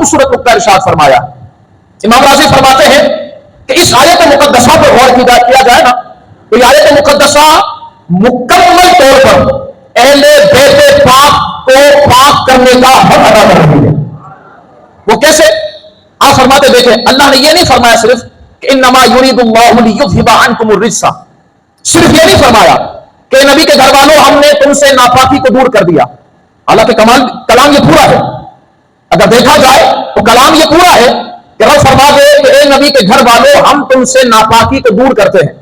खूबसूरत नुक्ता इरशाद फरमाया। इमाम राज़ी फरमाते हैं कि इस आयत मुकद्दसा पर गौर किया जाए ना, तो ये आयत मुकद्दसा मुकम्मल तौर पर अहले बैत पाक को पाक करने का हक अदा कर रही है। वो कैसे? आप फरमाते देखें, अल्लाह ने ये नहीं फरमाया सिर्फ कि इन्नमा युरीदुल्लाहु लियुज़हिबा अन्कुमुर रिज्सा, सिर्फ ये नहीं फरमाया कि नबी के घर वालों हमने तुमसे नापाकी को दूर कर दिया। हालांकि कलाम ये पूरा है, अगर देखा जाए तो कलाम ये पूरा है कि रब फरमा दे कि ए नबी के घर वालों हम तुमसे नापाकी को दूर करते हैं,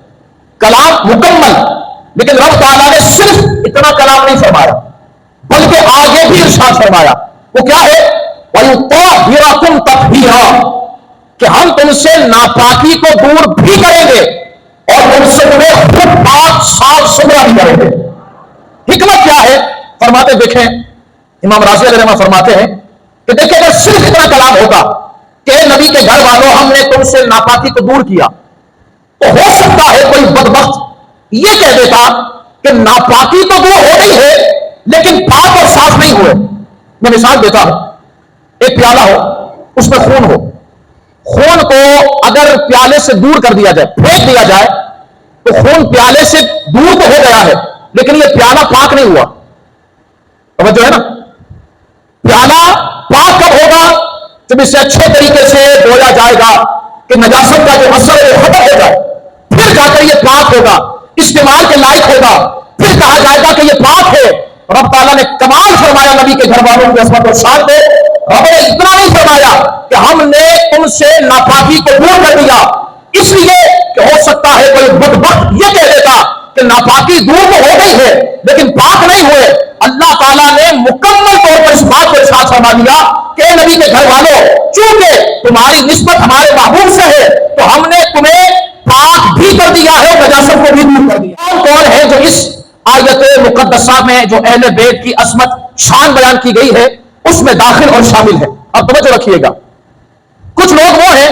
कलाम मुकम्मल। लेकिन रब ताला ने सिर्फ इतना कलाम नहीं फरमाया, बल्कि आगे भी इरशाद फरमाया। वो क्या है? वयुत्तहिरकुम तत्हीरा, कि हम तुमसे नापाकी को दूर भी करेंगे और तुमसे तुम्हें खुद पाक साफ सुथरा भी करेंगे। हिकमत क्या है? फरमाते देखें, इमाम राज़ी अलैहि फरमाते हैं कि देखिए, अगर सिर्फ इतना कलाम होता कि नबी के घर वालों हमने तुमसे नापाकी को दूर किया, तो हो सकता है कोई बदबख्त ये कह देता कि नापाकी तो दूर हो गई है लेकिन पाक और साफ नहीं हुए। मैं मिसाल देता हूं, एक प्याला हो, उसमें खून हो, खून को अगर प्याले से दूर कर दिया जाए, फेंक दिया जाए, तो खून प्याले से दूर तो हो गया है लेकिन यह प्याला पाक नहीं हुआ। समझो है ना? प्याला पाक कब होगा? जब इसे अच्छे तरीके से धोया जाएगा कि नजासत का जो असर है वो खत्म हो जाए, फिर जाकर यह पाक होगा, इस्तेमाल के लायक होगा, फिर कहा जाएगा कि यह पाक है। रब ताला ने कमाल फरमाया नबी के घर वालों की अस्मत और शान पे। रब ने इतना नहीं फरमाया कि हमने तुमसे नापाकी को दूर कर दिया, इसलिए कि हो सकता है कोई बदबख्त ये कह देता कि नापाकी दूर तो हो गई है लेकिन पाक नहीं हुए। अल्लाह ताला ने मुकम्मल तौर पर इस बात को इरशाद फरमा दिया कि नबी के घर वालों, चूंकि तुम्हारी निस्बत हमारे महबूब से है तो हमने तुम्हें पाक भी कर दिया है, नजासत को भी दूर कर दिया। कौन है जो इस आयत मुकद्दसा में जो अहले बैत की अस्मत शान बयान की गई है उसमें दाखिल और शामिल है? अब तवज्जो रखिएगा। कुछ लोग वो हैं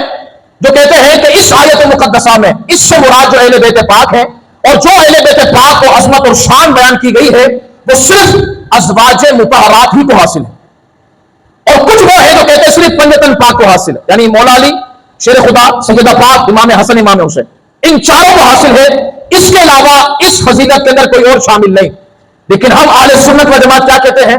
जो कहते हैं कि इस आयत मुकद्दसा में इससे मुराद जो अहले बैत पाक है और जो अहले बैत पाक को अस्मत और शान बयान की गई है वो सिर्फ अज़वाजे मुतहरात ही को हासिल है। और कुछ वो है जो कहते हैं सिर्फ पंजतन पाक को हासिल है, यानी मौला अली, शेर खुदा, सैयदा पाक, इमाम हसन, इमाम हुसैन, इन चारों को हासिल है। इसके अलावा इस फजीलत के अंदर कोई और शामिल नहीं। लेकिन हम आले सुन्नत व जमात क्या कहते हैं?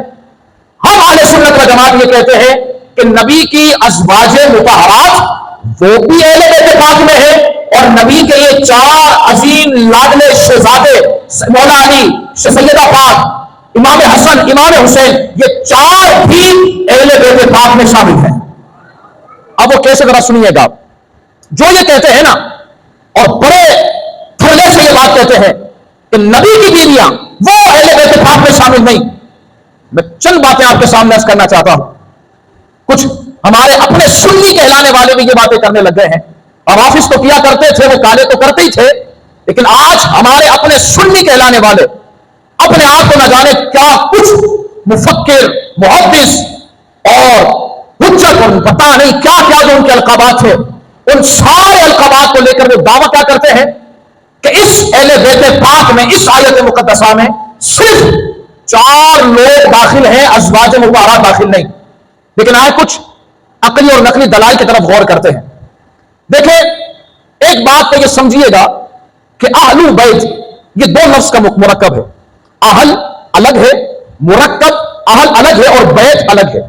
हम आले सुन्नत व जमात ये कहते हैं कि नबी की अज़वाजे मुतहरात वो भी अहले बैत पाक में है और नबी के ये चार अजीम लाडले शहजादे मौला अली, सैयदा पाक, इमाम हसन, इमाम हुसैन, ये चार भी अहले बैत पाक में शामिल हैं। अब वो कैसे, जरा सुनिएगा। जो ये कहते हैं ना और बड़े थरले से ये बात कहते हैं कि नबी की बीवियां वो अहले बैत पाक में शामिल नहीं, मैं चंद बातें आपके सामने अर्ज करना चाहता हूं। कुछ हमारे अपने सुन्नी कहलाने वाले भी ये बातें करने लग गए हैं। और ऑफिस तो किया करते थे, वो काले तो करते ही थे, लेकिन आज हमारे अपने सुन्नी कहलाने वाले अपने आप को न जाने क्या कुछ मुफक्किर, मुहद्दिस और हुज्जत और पता नहीं क्या क्या जो उनके अलकाबात थे, उन सारे अलकाबात को लेकर वो दावा क्या करते हैं कि इस अहले बैत पाक में, इस आयत मुकद्दसा में सिर्फ चार लोग दाखिल हैं, अज़वाज मुतहरात दाखिल नहीं। लेकिन आए कुछ अकली और नकली दलाल की तरफ गौर करते हैं। देखिए, एक बात तो ये समझिएगा कि अहलुल बैत ये दो लफ्ज का मुरक्कब है। अहल अलग है, मुरक्कब अहल अलग है और बैत अलग है।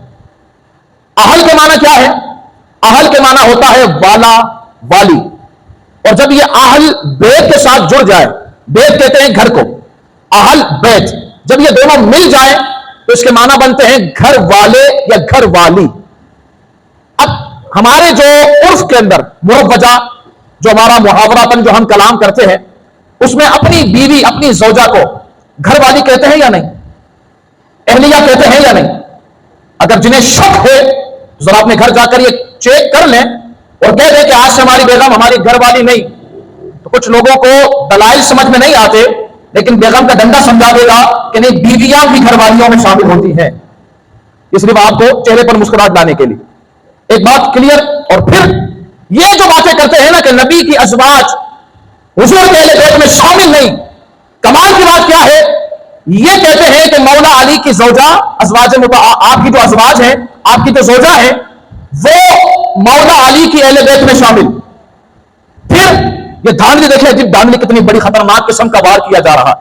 अहल के माना क्या है? अहल के माना होता है वाला, वाली। और जब ये अहल बैत के साथ जुड़ जाए, बैत कहते हैं घर को, अहल बैत, जब ये दोनों मिल जाए तो इसके माना बनते हैं घर वाले या घर वाली। अब हमारे जो उर्फ के अंदर मुरव्वजा, जो हमारा मुहावरापन जो हम कलाम करते हैं, उसमें अपनी बीवी, अपनी ज़ौजा को घर वाली कहते हैं या नहीं? अहलिया कहते हैं या नहीं? अगर जिन्हें शक है जरा अपने घर जाकर ये चेक कर लें और कह दें कि आज से हमारी बेगम हमारी घर वाली नहीं, तो कुछ लोगों को दलाइल समझ में नहीं आते, लेकिन बेगम का डंडा समझा देगा कि नहीं, बीवियां भी घरवालियों में शामिल होती हैं। ये सिर्फ आपको चेहरे पर मुस्कुराहट लाने के लिए एक बात क्लियर। और फिर ये जो बातें करते हैं ना कि नबी की अज़वाज हुजूर के अहले बैत में शामिल नहीं, कमाल की बात क्या है? ये कहते हैं कि मौला अली की ज़ौजा, अज़वाज आपकी जो अज़वाज है, आपकी जो ज़ौजा है, وہ مولا علی کی اہل بیت میں شامل. پھر یہ دھاندلی دیکھیں عجیب دھاندلی کتنی بڑی خطرناک قسم کا وار کیا جا رہا.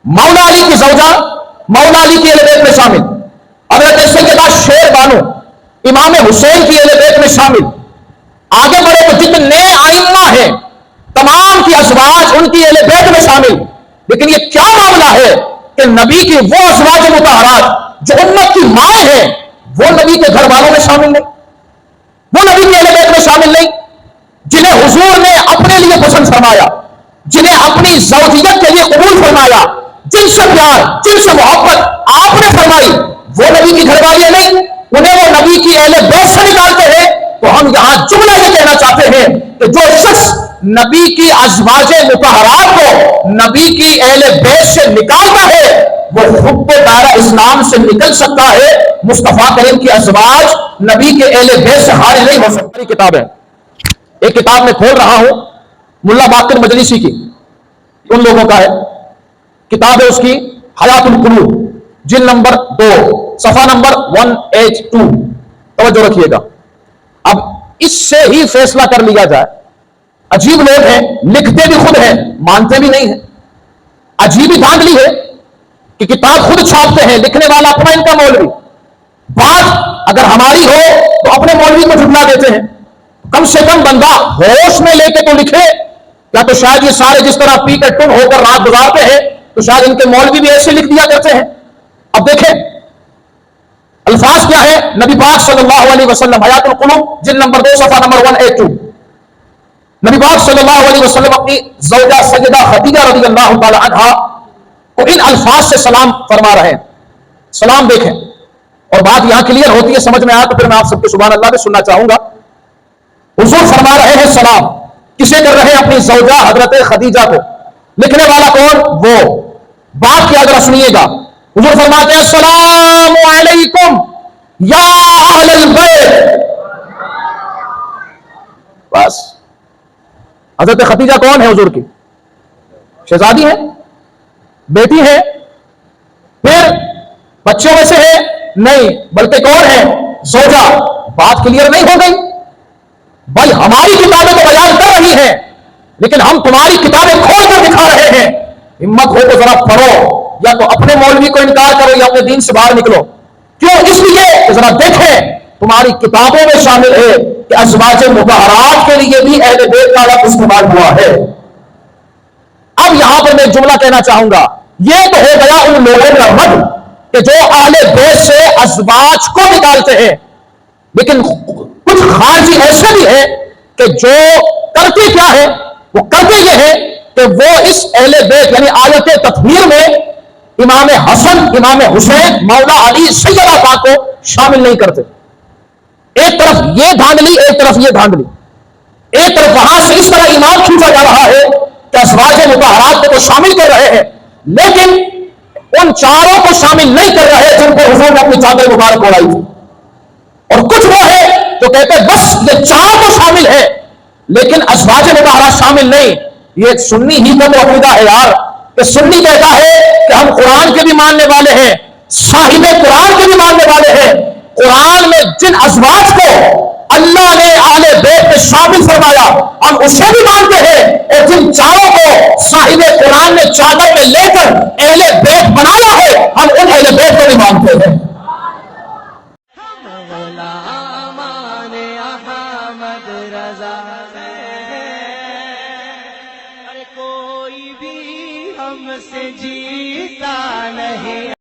مولا علی کی زوجہ مولا علی کی اہل بیت میں شامل, حضرت سیدہ شیر بانو امام حسین کی اہل بیت میں شامل. آگے بڑھے تو جتنے ائمہ ہیں تمام کی ازواج ان کی اہل بیت میں شامل. لیکن یہ کیا معاملہ ہے کہ نبی کی وہ ازواج مطہرات جو امت کی مائیں ہیں وہ نبی کے گھر والوں میں شامل نہیں, وہ نبی کی اہل بیت میں شامل نہیں, جنہیں حضور نے اپنے لیے پسند فرمایا, جنہیں اپنی زوجیت کے لیے قبول فرمایا, جن سے پیار جن سے محبت آپ نے فرمائی, وہ نبی کی گھر والی نہیں, انہیں وہ نبی کی اہل بیت سے نکالتے ہیں. تو ہم یہاں جملہ یہ کہنا چاہتے ہیں کہ جو شخص نبی کی ازواج مطہرات کو نبی کی اہل بیت سے نکالتا ہے وہ خود کو دائرہ اسلام سے نکل سکتا ہے. مصطفیٰ کریم کی ازواج نبی کے اہل بیت سے خارج نہیں ہو سکتی. کتاب ہے, ایک کتاب میں کھول رہا ہوں ملا باقر مجلسی کی, ان لوگوں کا ہے, کتاب ہے اس کی حیات القلوب, جلد نمبر 2 صفحہ نمبر 182. توجہ رکھیے گا, اب اس سے ہی فیصلہ کر لیا جائے. عجیب لوگ ہیں, لکھتے بھی خود ہیں مانتے بھی نہیں ہیں. عجیب ہی دھاندلی ہے کہ کتاب خود چھاپتے ہیں, لکھنے والا اپنا ان کا مولوی. بات اگر ہماری ہو تو اپنے مولوی کو جھٹلا دیتے ہیں. کم سے کم بندہ ہوش میں لے کے تو لکھے, یا تو شاید یہ سارے جس طرح پی کے ٹن ہو کر رات گزارتے ہیں تو شاید ان کے مولوی بھی ایسے لکھ دیا کرتے ہیں. اب دیکھیں الفاظ کیا ہے نبی پاک صلی اللہ علیہ وسلم, حیات القلوب جلد نمبر 2 صفحہ نمبر 182. نبی پاک صلی اللہ علیہ وسلم اپنی زوجہ سیدہ خدیجہ رضی اللہ تعالی عنہا کو ان الفاظ سے سلام فرما رہے ہیں. سلام دیکھیں, اور بات یہاں کلیئر ہوتی ہے, سمجھ میں آیا تو پھر میں آپ سب کے سبحان اللہ بھی سننا چاہوں گا. حضور فرما رہے ہیں سلام, کسے کر رہے ہیں؟ اپنی زوجہ حضرت خدیجہ کو. لکھنے والا کون؟ وہ. بات کیا ذرا سنیے گا. حضور فرماتے ہیں السلام علیکم یا اہل البیت. بس. حضرت خدیجہ کون ہے؟ حضور کی شہزادی ہے, بیٹی ہے, پھر بچوں میں سے ہے نہیں, بلکہ کون ہے؟ زوجہ. بات کلیئر نہیں ہو گئی؟ بھائی ہماری کتابیں تو بیان کر رہی ہیں لیکن ہم تمہاری کتابیں کھول کر دکھا رہے ہیں. ہمت ہو تو ذرا پڑھو, یا تو اپنے مولوی کو انکار کرو یا اپنے دین سے باہر نکلو. کیوں؟ اس لیے کہ ذرا دیکھیں تمہاری کتابوں میں شامل ہے کہ ازواج مطہرات کے لیے بھی اہل بیت کا لفظ استعمال ہوا ہے. اب یہاں پر میں ایک جملہ کہنا چاہوں گا. یہ تو ہو گیا ان لوگوں کا رد کہ جو اہل بیت سے ازواج کو نکالتے ہیں, لیکن کچھ خارجی ایسے بھی ہیں کہ جو کرتے کیا ہے, وہ کرتے یہ ہے کہ وہ اس اہل بیت یعنی آیت تطہیر میں امام حسن, امام حسین, مولا علی, سیدہ پاک کو شامل نہیں کرتے. ایک طرف یہ دھاندلی, ایک طرف یہ دھاندلی. ایک طرف وہاں سے اس طرح ایمان کھینچا جا رہا ہے کہ ازواج مطہرات کو تو شامل کر رہے ہیں لیکن ان چاروں کو شامل نہیں کر رہے جن کو حضور نے اپنی چادر مبارک اڑائی تھی. اور کچھ وہ ہے جو کہتے ہیں بس یہ چار تو شامل ہے لیکن ازواج مطہرات شامل نہیں. یہ سنی ہی کا تو عقیدہ ہے یار, کہ سنی کہتا ہے کہ ہم قرآن کے بھی ماننے والے ہیں, صاحب قرآن کے بھی ماننے والے ہیں. قرآن میں جن ازواج کو اللہ نے اہل بیت میں شامل فرمایا ہم اسے بھی مانتے ہیں, اور جن چاروں کو صاحب قرآن نے چادر میں لے کر اہل بیت بنایا ہے ہم ان اہل بیت کو بھی مانتے ہیں. کوئی بھی ہم سے جیتا نہیں.